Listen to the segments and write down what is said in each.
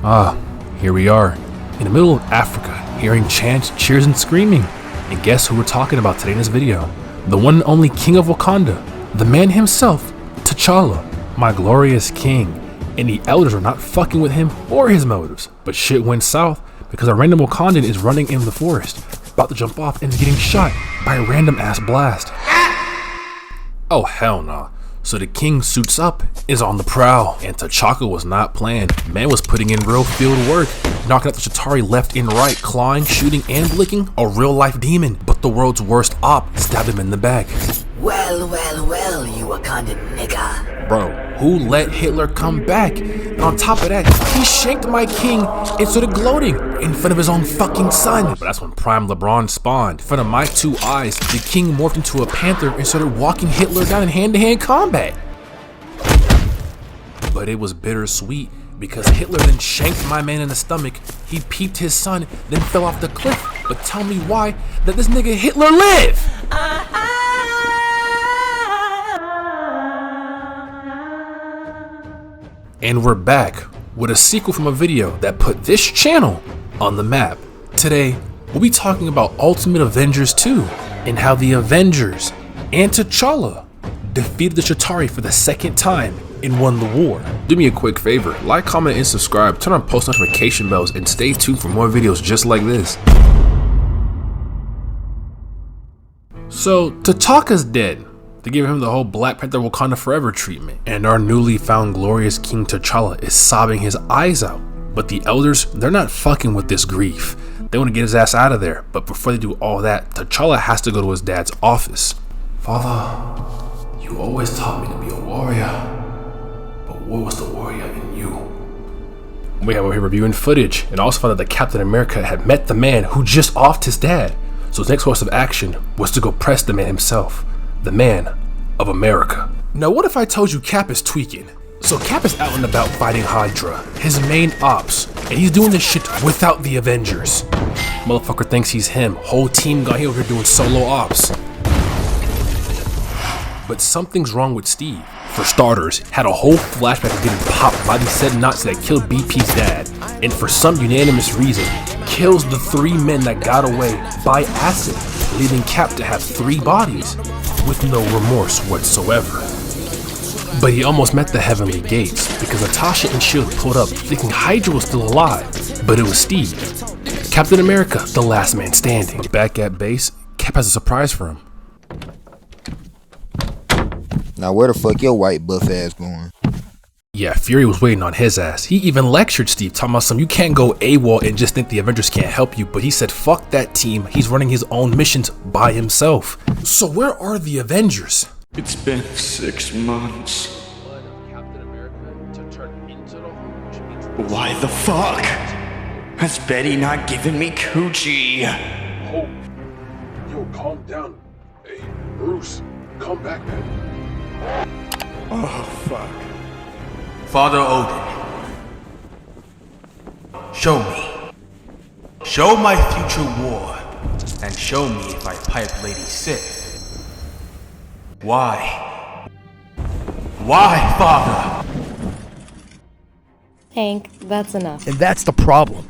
Here we are, in the middle of Africa, hearing chants, cheers, and screaming. And guess who we're talking about today in this video? The one and only king of Wakanda, the man himself, T'Challa, my glorious king. And the elders are not fucking with him or his motives. But shit went south because a random Wakandan is running in the forest, about to jump off and is getting shot by a random ass blast. Oh hell nah. So the king suits up, is on the prowl, and T'Chaka was not playing. Man was putting in real field work, knocking out the Chitauri left and right, clawing, shooting, and blinking, a real life demon. But the world's worst op stabbed him in the back. Well, you Wakandan nigga. Bro, who let Hitler come back? And on top of that, he shanked my king and started gloating in front of his own fucking son. But that's when Prime LeBron spawned. In front of my two eyes, the king morphed into a panther and started walking Hitler down in hand-to-hand combat. But it was bittersweet because Hitler then shanked my man in the stomach. He peeped his son, then fell off the cliff. But tell me why that this nigga Hitler live? And we're back with a sequel from a video that put this channel on the map. Today, we'll be talking about Ultimate Avengers 2 and how the Avengers and T'Challa defeated the Chitauri for the second time and won the war. Do me a quick favor, like, comment, and subscribe, turn on post notification bells, and stay tuned for more videos just like this. So, T'Chaka's dead. They gave him the whole Black Panther Wakanda Forever treatment. And our newly found glorious King T'Challa is sobbing his eyes out. But the elders, they're not fucking with this grief. They want to get his ass out of there. But before they do all that, T'Challa has to go to his dad's office. Father, you always taught me to be a warrior. But what was the warrior in you? We have over here reviewing footage and also found that the Captain America had met the man who just offed his dad. So his next course of action was to go press the man himself. The man of America. Now what if I told you Cap is tweaking? So Cap is out and about fighting Hydra, his main ops, and he's doing this shit without the Avengers. Motherfucker thinks he's him, whole team got here over here doing solo ops. But something's wrong with Steve. For starters, had a whole flashback of getting popped by these said Nazis that killed BP's dad, and for some unanimous reason, kills the 3 men that got away by acid, leaving Cap to have 3 bodies, with no remorse whatsoever. But he almost met the heavenly gates, because Natasha and S.H.I.E.L.D. pulled up thinking Hydra was still alive, but it was Steve, Captain America, the last man standing. But back at base, Cap has a surprise for him. Now where the fuck your white buff ass going? Yeah, Fury was waiting on his ass. He even lectured Steve, talking about you can't go AWOL and just think the Avengers can't help you, but he said fuck that team, he's running his own missions by himself. So where are the Avengers? It's been 6 months. Why the fuck? Has Betty not given me coochie? Oh, yo, calm down. Hey, Bruce, come back, man. Oh, fuck. Father Odin, show me. Show my future war, and show me if I pipe Lady Sif. Why? Why, Father? Hank, that's enough. And that's the problem.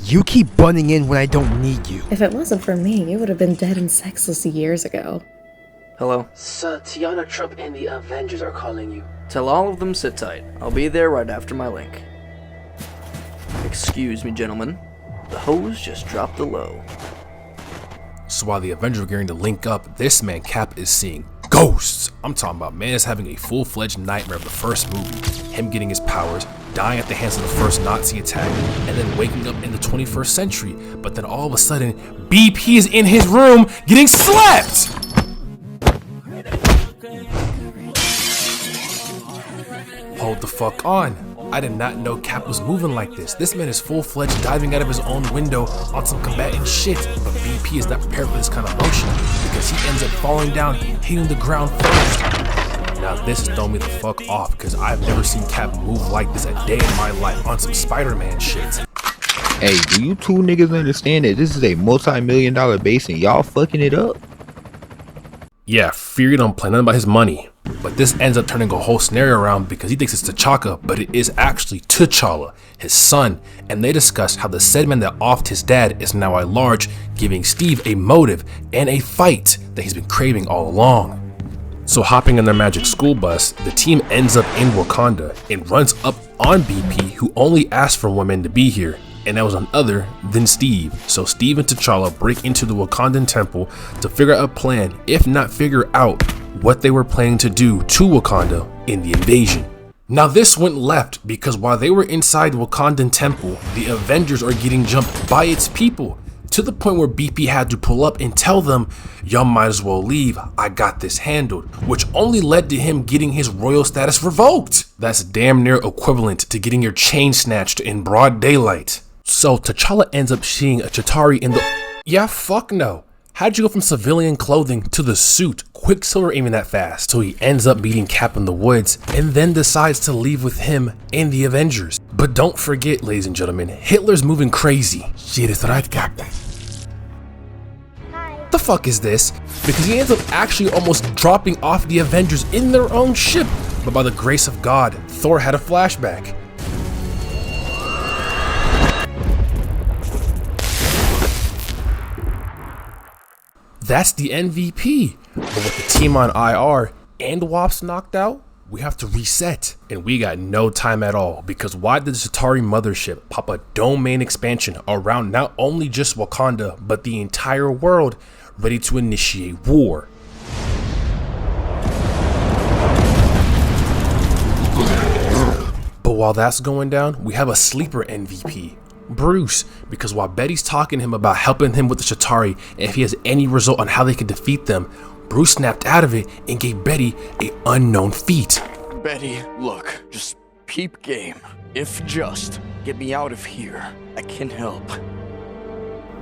You keep butting in when I don't need you. If it wasn't for me, you would have been dead and sexless years ago. Hello? Sir, Tiana Trump and the Avengers are calling you. Tell all of them sit tight. I'll be there right after my link. Excuse me, gentlemen. The hose just dropped the low. So while the Avengers are getting to link up, this man Cap is seeing ghosts. I'm talking about man is having a full-fledged nightmare of the first movie. Him getting his powers, dying at the hands of the first Nazi attack, and then waking up in the 21st century. But then all of a sudden, BP is in his room getting slapped! Hold the fuck on. I did not know Cap was moving like this. This man is full-fledged diving out of his own window on some combatant shit. But BP is not prepared for this kind of motion because he ends up falling down, hitting the ground first. Now this is throwing me the fuck off because I've never seen Cap move like this a day in my life on some Spider-Man shit. Hey, do you two niggas understand that this is a multi-million-dollar base and y'all fucking it up? Yeah, Fury don't play nothing about his money. But this ends up turning a whole scenario around because he thinks it's T'Chaka, but it is actually T'Challa, his son, and they discuss how the said man that offed his dad is now at large, giving Steve a motive and a fight that he's been craving all along. So hopping in their magic school bus, the team ends up in Wakanda and runs up on BP, who only asked for women to be here, and that was none other than Steve. So Steve and T'Challa break into the Wakandan temple to figure out a plan, if not figure out what they were planning to do to Wakanda in the invasion. Now this went left because while they were inside the Wakandan temple, the Avengers are getting jumped by its people, to the point where BP had to pull up and tell them, y'all might as well leave, I got this handled, which only led to him getting his royal status revoked. That's damn near equivalent to getting your chain snatched in broad daylight. So T'Challa ends up seeing a Chitauri in the— yeah, fuck no. How'd you go from civilian clothing to the suit? Quicksilver ain't even that fast. So he ends up meeting Cap in the woods and then decides to leave with him and the Avengers. But don't forget, ladies and gentlemen, Hitler's moving crazy. Shit is right, Captain. The fuck is this? Because he ends up actually almost dropping off the Avengers in their own ship. But by the grace of God, Thor had a flashback. That's the MVP. But with the team on IR and Wops knocked out, we have to reset. And we got no time at all, because why did the Chitauri mothership pop a domain expansion around not only just Wakanda, but the entire world, ready to initiate war? But while that's going down, we have a sleeper MVP. Bruce, because while Betty's talking to him about helping him with the Chitauri and if he has any result on how they can defeat them, Bruce snapped out of it and gave Betty an unknown feat. Betty, look, just peep game. If just, get me out of here. I can help.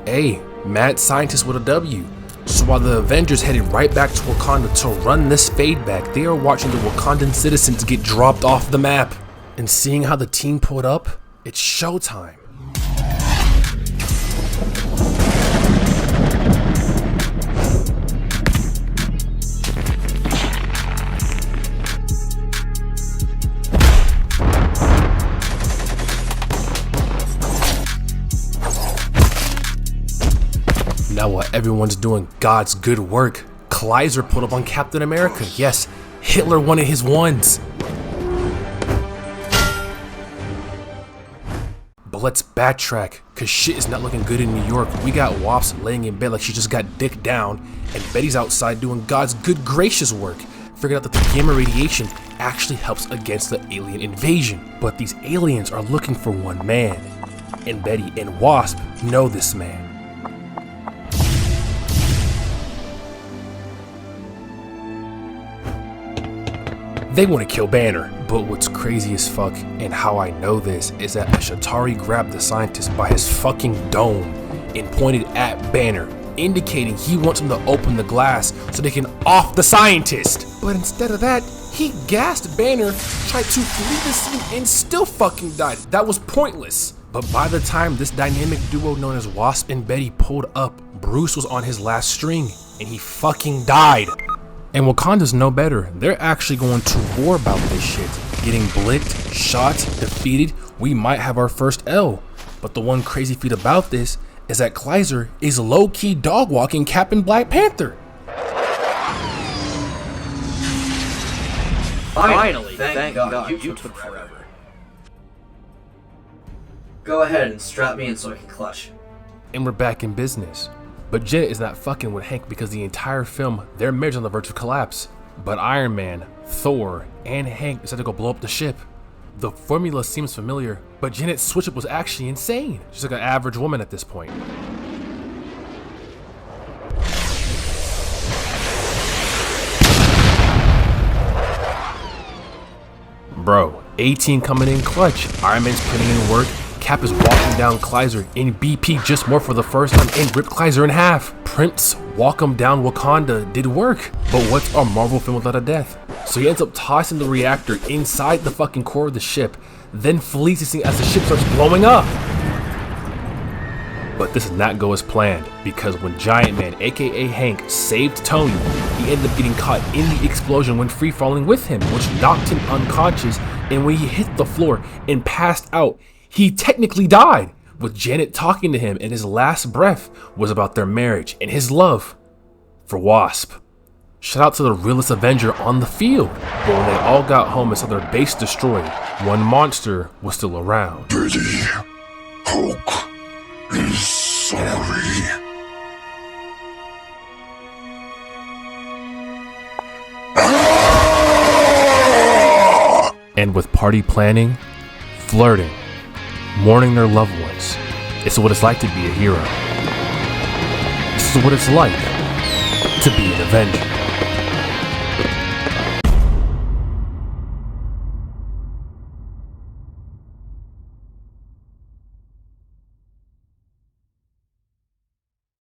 Hey, mad scientist with a W. So while the Avengers headed right back to Wakanda to run this fade back, they are watching the Wakandan citizens get dropped off the map. And seeing how the team pulled up, it's showtime. Now while everyone's doing God's good work, Kaiser pulled up on Captain America. Yes, Hitler wanted his ones. But let's backtrack, cause shit is not looking good in New York. We got Wops laying in bed like she just got dick down, and Betty's outside doing God's good gracious work, figuring out that the gamma radiation actually helps against the alien invasion. But these aliens are looking for one man, and Betty and Wasp know this man. They want to kill Banner, but what's crazy as fuck, and how I know this, is that a Chitauri grabbed the scientist by his fucking dome and pointed at Banner, indicating he wants him to open the glass so they can off the scientist. But instead of that, he gassed Banner, tried to flee the scene, and still fucking died. That was pointless. But by the time this dynamic duo known as Wasp and Betty pulled up, Bruce was on his last string, and he fucking died. And Wakanda's no better. They're actually going to war about this shit. Getting blicked, shot, defeated, we might have our first L. But the one crazy feat about this is that Kaiser is low-key dog-walking Captain Black Panther. Finally, thank God, you took forever. Go ahead and strap me in so I can clutch. And we're back in business. But Janet is not fucking with Hank because the entire film, their marriage is on the verge of collapse. But Iron Man, Thor, and Hank decided to go blow up the ship. The formula seems familiar, but Janet's switch up was actually insane. She's like an average woman at this point. Bro, 18 coming in clutch. Iron Man's putting in work. Cap is walking down Kaiser, and BP just more for the first time and ripped Kaiser in half. Prince walk him down Wakanda did work, but what's a Marvel film without a death? So he ends up tossing the reactor inside the fucking core of the ship, then flees the scene as the ship starts blowing up. But this did not go as planned, because when Giant Man, aka Hank, saved Tony, he ended up getting caught in the explosion when free falling with him, which knocked him unconscious, and when he hit the floor and passed out, he technically died, with Janet talking to him, and his last breath was about their marriage and his love for Wasp. Shout out to the realest Avenger on the field, but when they all got home and saw their base destroyed, one monster was still around. Betty, Hulk is sorry. And with party planning, flirting, mourning their loved ones, it's what it's like to be a hero. This is what it's like to be an Avenger.